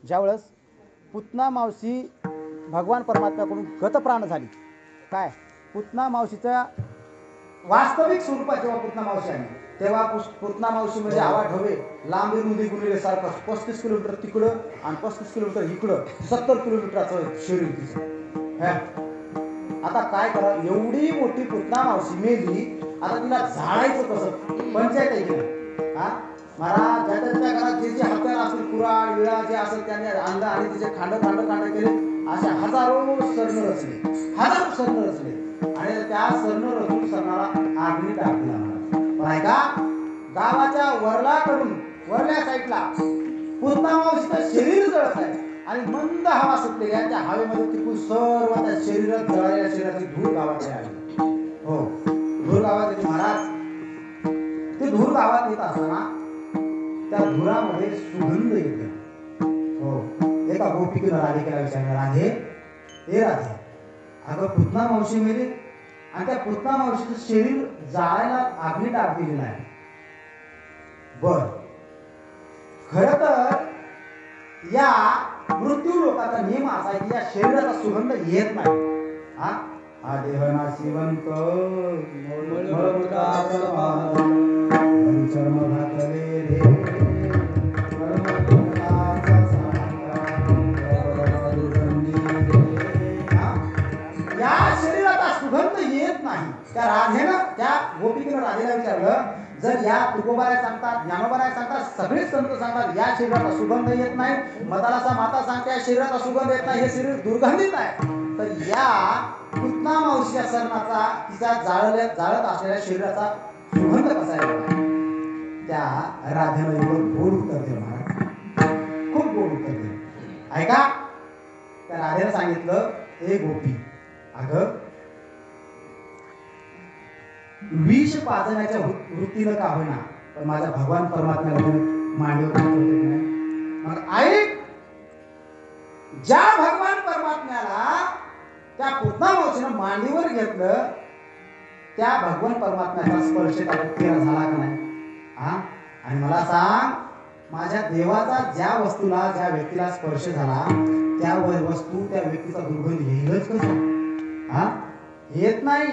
ज्यावेळेस पुतना मावशी भगवान परमात्म्याकडून गतप्राण झाली, काय पुतना मावशीच्या वास्तविक स्वरूपात जेव्हा पुतना मावशी आली तेव्हा पुतना मावशी म्हणजे आवा ढवे लांबी रुंदी गुणिले सारखं 35 किलोमीटर तिकडं आणि 35 किलोमीटर इकडं 70 किलोमीटरचं शरीर तिचं. आता काय करा, एवढी मोठी पुतना मावशी मेली, आता तिला झाडायचं कसं? पंचायत आहे की नाही? हा महाराज ज्याच्या त्याच्या घरात जे जे हत्यार असतील, कुराड विळा जे असेल त्याने आणलं आणि तिचे खांड केले. अशा हजारो सर्ण रचले आणि त्या सर्ण रचून सरणाला आगनी टाकला. पण का गावाच्या वरल्या साईडला पुतना मावशीचं शरीर जळत आहे आणि मंद हवा सुटलेली आहे. त्या हवेमध्ये तिकून सर्व त्या शरीरात जळालेल्या शरीराची धूळ गावात आली. हो, धूळ गावात येते महाराज. ते धूळ गावात येत असताना त्या धुरामध्ये सुगंध येते. हो, एका गोपिकेला राधिकेला विचारलं, राधे हे राधे, अगं पुतना मावशी मेली आणि त्या पुतना मावशीचं शरीर जाळायला आगनी टाकलेली नाही. बर, खर तर या मृत्यू लोकांचा नियम असा आहे की या शरीराचा सुगंध येत नाही. हा देह नाशिवंत चर्म घातले रे, या शरीराचा सुगंध येत नाही. त्या राधेनं त्या गोपिकेनं राधेला विचारलं, जर या तुकोबाराय सांगतात, ज्ञानोबाराय सांगतात, सगळेच संत सांगतात या शरीराचा सुगंध येत नाही, मतालाचा माता सांगते या शरीराचा सुगंध येत नाही, हे शरीर दुर्गंधित आहे, तर या पुतना मावशीच्या सरणाचा तिचा जाळत असलेल्या शरीराचा सुगंध कसा आहे? त्या राधेनं एवढं गोड उत्तर दिलं महाराज, खूप गोड उत्तर दिलं. ऐका, त्या राधेनं सांगितलं, ए गोपी, अगं विष पाजण्याच्या वृत्तीनं का होईना पण माझ्या भगवान परमात्म्याला मांडीवर नाही. मग ऐक, ज्या भगवान परमात्म्याला त्या पुतना मावशीनं मांडीवर घेतलं त्या भगवान परमात्म्याचा स्पर्श तेरा झाला का नाही? आणि मला सांग, माझ्या देवाचा ज्या वस्तूला ज्या व्यक्तीला स्पर्श झाला त्या वस्तू त्या व्यक्तीचा दुर्गंध येईलच कसं? येत नाही.